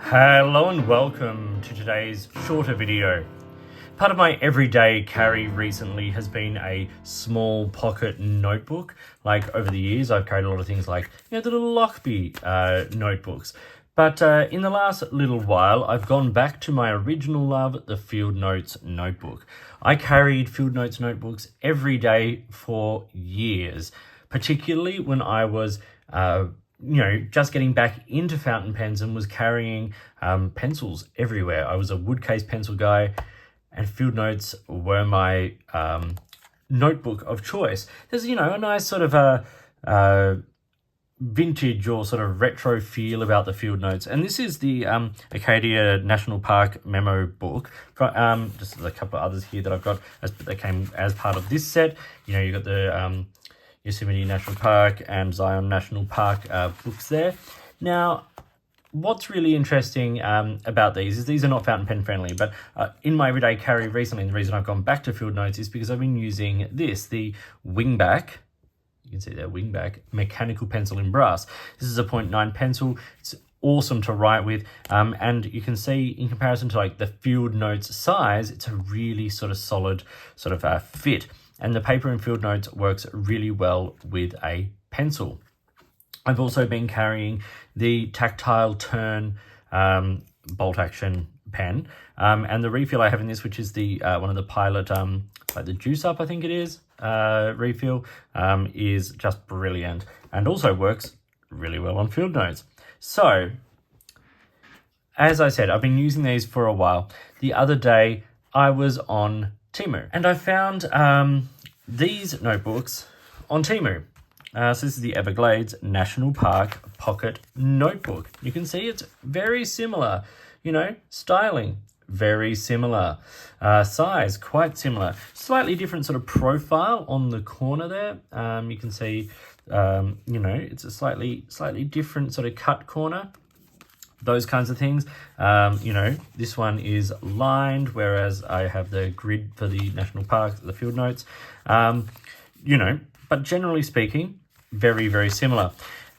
Hello and welcome to today's shorter video. Part of my everyday carry recently has been a small pocket notebook. Like over the years, I've carried a lot of things like the little Lockby notebooks. But in the last little while, I've gone back to my original love, the Field Notes notebook. I carried Field Notes notebooks every day for years, particularly when I was just getting back into fountain pens and was carrying pencils everywhere. I was a woodcase pencil guy, and Field Notes were my notebook of choice. There's, a nice sort of a vintage or sort of retro feel about the Field Notes. And this is the Acadia National Park memo book. Just a couple of others here that I've got that came as part of this set. You've got the Yosemite National Park and Zion National Park books there. Now, what's really interesting about these is these are not fountain pen friendly, but in my everyday carry recently, the reason I've gone back to Field Notes is because I've been using the Wingback. You can see there, Wingback mechanical pencil in brass. This is a 0.9 pencil. It's awesome to write with, and you can see in comparison to like the Field Notes size, it's a really sort of solid sort of fit. And the paper in Field Notes works really well with a pencil. I've also been carrying the tactile turn bolt action pen, and the refill I have in this, which is the one of the Pilot, like the Juice Up, I think it is, refill, is just brilliant and also works really well on Field Notes. So, as I said, I've been using these for a while. The other day, I was on Temu, and I found these notebooks on Temu. So this is the Everglades National Park Pocket Notebook. You can see it's very similar, styling, very similar, size, quite similar, slightly different sort of profile on the corner there. You can see, it's a slightly different sort of cut corner. Those kinds of things. This one is lined, whereas I have the grid for the National Park, the Field Notes. But generally speaking, very, very similar.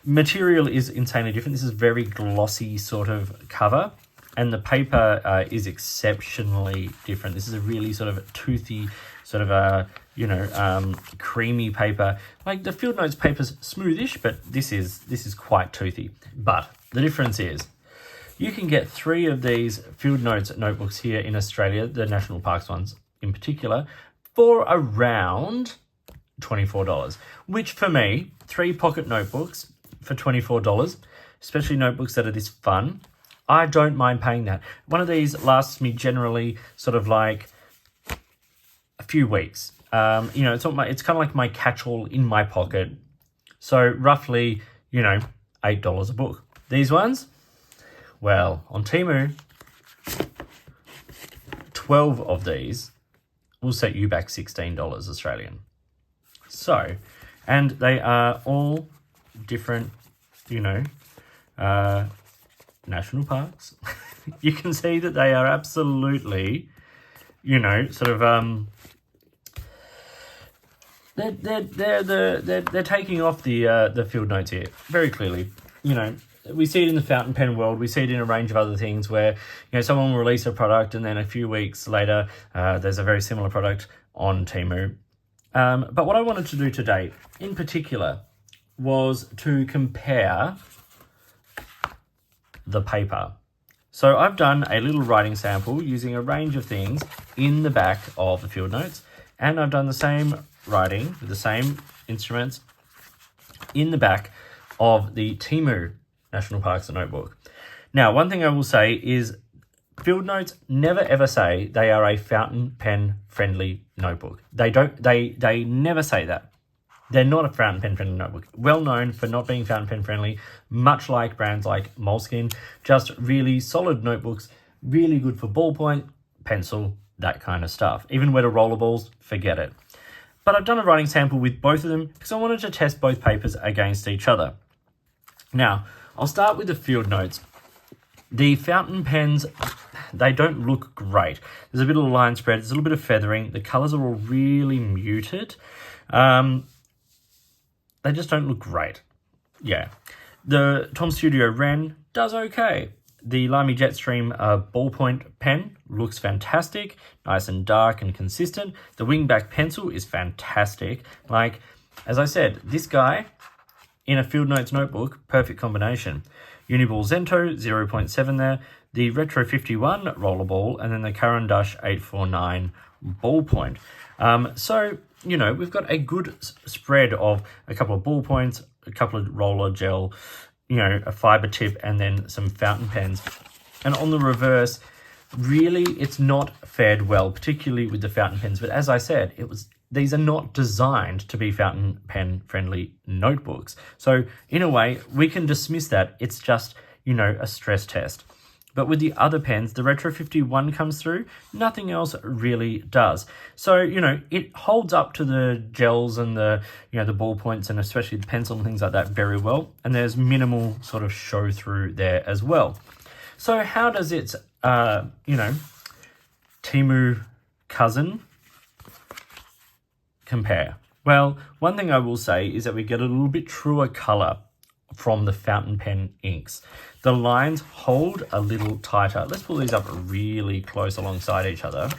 Material is insanely different. This is very glossy sort of cover, and the paper is exceptionally different. This is a really sort of toothy, sort of creamy paper. Like the Field Notes paper's smoothish, but this is quite toothy. But the difference is, you can get 3 of these Field Notes notebooks here in Australia, the National Parks ones in particular, for around $24, which for me, 3 pocket notebooks for $24, especially notebooks that are this fun, I don't mind paying that. One of these lasts me generally sort of like a few weeks. It's kind of like my catch-all in my pocket. So roughly, $8 a book. These ones, well, on Temu, 12 of these will set you back $16 Australian. So, and they are all different, national parks. You can see that they are absolutely, sort of, they're taking off the Field Notes here very clearly. We see it in the fountain pen world. We see it in a range of other things where, someone will release a product and then a few weeks later, there's a very similar product on Temu. But what I wanted to do today, in particular, was to compare the paper. So I've done a little writing sample using a range of things in the back of the Field Notes, and I've done the same writing with the same instruments in the back of the Temu National Parks notebook. Now, one thing I will say is Field Notes never ever say they are a fountain pen friendly notebook. They never say that. They're not a fountain pen friendly notebook. Well known for not being fountain pen friendly, much like brands like Moleskine, just really solid notebooks, really good for ballpoint, pencil, that kind of stuff. Even wet or rollerballs, forget it. But I've done a writing sample with both of them because I wanted to test both papers against each other. Now, I'll start with the Field Notes. The fountain pens, they don't look great. There's a bit of line spread, there's a little bit of feathering. The colours are all really muted. They just don't look great. Yeah. The Tom Studio Ren does okay. The Lamy Jetstream ballpoint pen looks fantastic, nice and dark and consistent. The wingback pencil is fantastic. Like, as I said, this guy in a Field Notes notebook, perfect combination. Uniball Zento, 0.7 there. The Retro 51 rollerball, and then the Caran d'Ache 849 ballpoint. So, you know, we've got a good spread of a couple of ballpoints, a couple of roller gel, you know, a fiber tip, and then some fountain pens. And on the reverse, really, it's not fared well, particularly with the fountain pens. But as I said, these are not designed to be fountain pen friendly notebooks. So in a way, we can dismiss that. It's just, you know, a stress test. But with the other pens, the Retro 51 comes through, nothing else really does. So, you know, it holds up to the gels and the, you know, the ballpoints and especially the pencil and things like that very well. And there's minimal sort of show through there as well. So how does its, you know, Temu cousin compare? Well, one thing I will say is that we get a little bit truer color from the fountain pen inks. The lines hold a little tighter. Let's pull these up really close alongside each other.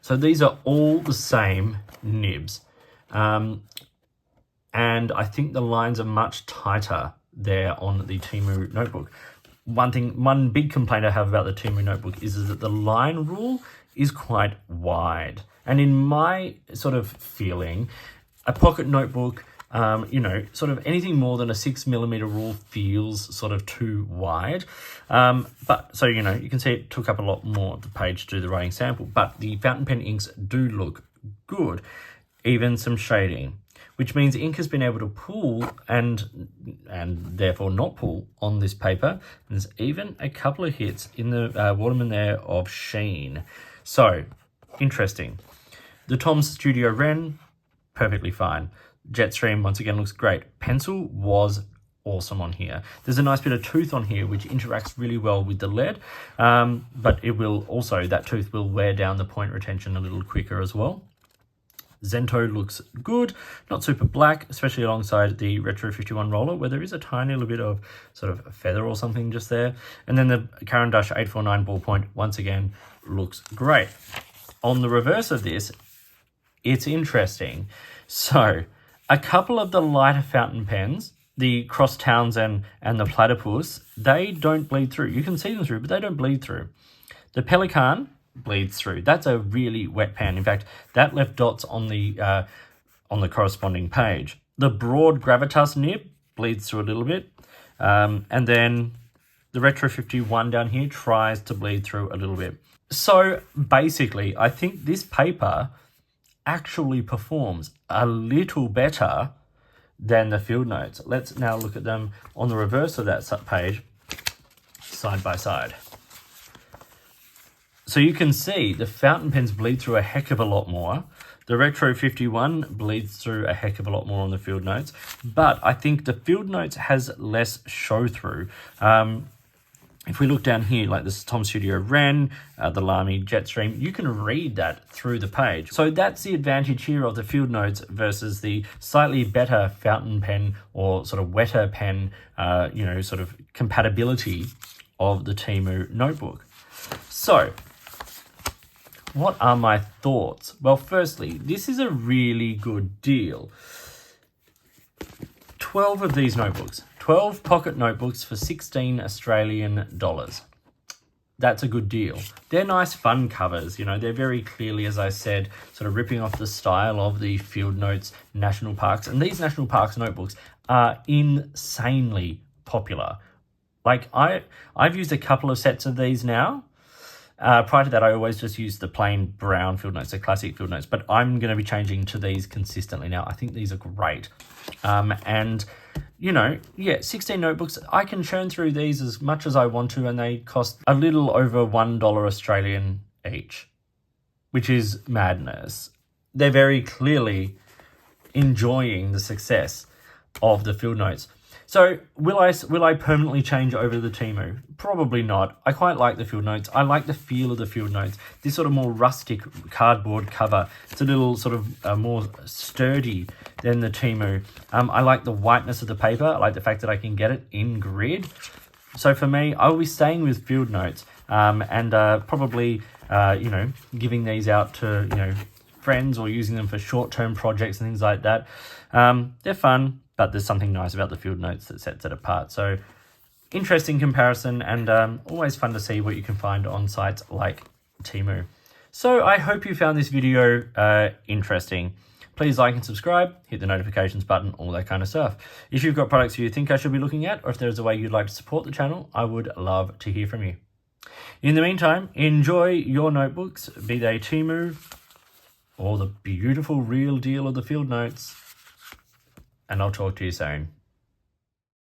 So these are all the same nibs. And I think the lines are much tighter there on the Temu notebook. One big complaint I have about the Temu notebook is that the line rule is quite wide. And in my sort of feeling, a pocket notebook, you know, sort of anything more than a 6mm rule feels sort of too wide. But so, you know, you can see it took up a lot more of the page to do the writing sample, but the fountain pen inks do look good, even some shading, which means ink has been able to pull and therefore not pull on this paper. And there's even a couple of hits in the Waterman there of sheen. So, interesting. The Tom's Studio Ren, perfectly fine. Jetstream, once again, looks great. Pencil was awesome on here. There's a nice bit of tooth on here, which interacts really well with the lead, but it will also, that tooth will wear down the point retention a little quicker as well. Zento looks good, not super black, especially alongside the Retro 51 roller, where there is a tiny little bit of sort of a feather or something just there. And then the Caran d'Ache 849 ballpoint, once again, looks great. On the reverse of this, it's interesting. So, a couple of the lighter fountain pens, the Cross Townsend and the Platypus, they don't bleed through. You can see them through, but they don't bleed through. The Pelican bleeds through. That's a really wet pen. In fact, that left dots on the corresponding page. The Broad Gravitas nib bleeds through a little bit. And then the Retro 51 down here tries to bleed through a little bit. So basically, I think this paper actually performs a little better than the Field Notes. Let's now look at them on the reverse of that page, side by side. So you can see the fountain pens bleed through a heck of a lot more. The Retro 51 bleeds through a heck of a lot more on the Field Notes, but I think the Field Notes has less show through. If we look down here, like this Tom Studio Ren, the Lamy Jetstream, you can read that through the page. So that's the advantage here of the Field Notes versus the slightly better fountain pen or sort of wetter pen, you know, sort of compatibility of the Temu notebook. So, what are my thoughts? Well, firstly, this is a really good deal. 12 of these notebooks. 12 pocket notebooks for 16 Australian dollars. That's a good deal. They're nice fun covers, you know, they're very clearly, as I said, sort of ripping off the style of the Field Notes National Parks. And these National Parks notebooks are insanely popular. Like, I've used a couple of sets of these now. Prior to that, I always just used the plain brown Field Notes, the classic Field Notes, but I'm going to be changing to these consistently now. I think these are great. And, you know, yeah, 16 notebooks. I can churn through these as much as I want to, and they cost a little over $1 Australian each, which is madness. They're very clearly enjoying the success of the Field Notes. So will I permanently change over to the Temu? Probably not. I quite like the field notes. I like the feel of the field notes. This sort of more rustic cardboard cover. It's a little sort of more sturdy than the Temu. I like the whiteness of the paper. I like the fact that I can get it in grid. So for me, I will be staying with field notes and probably, giving these out to, friends or using them for short-term projects and things like that. They're fun, but there's something nice about the field notes that sets it apart. So interesting comparison and always fun to see what you can find on sites like Temu. So I hope you found this video interesting. Please like and subscribe, hit the notifications button, all that kind of stuff. If you've got products you think I should be looking at, or if there's a way you'd like to support the channel, I would love to hear from you. In the meantime, enjoy your notebooks, be they Temu or the beautiful real deal of the field notes, and I'll talk to you soon.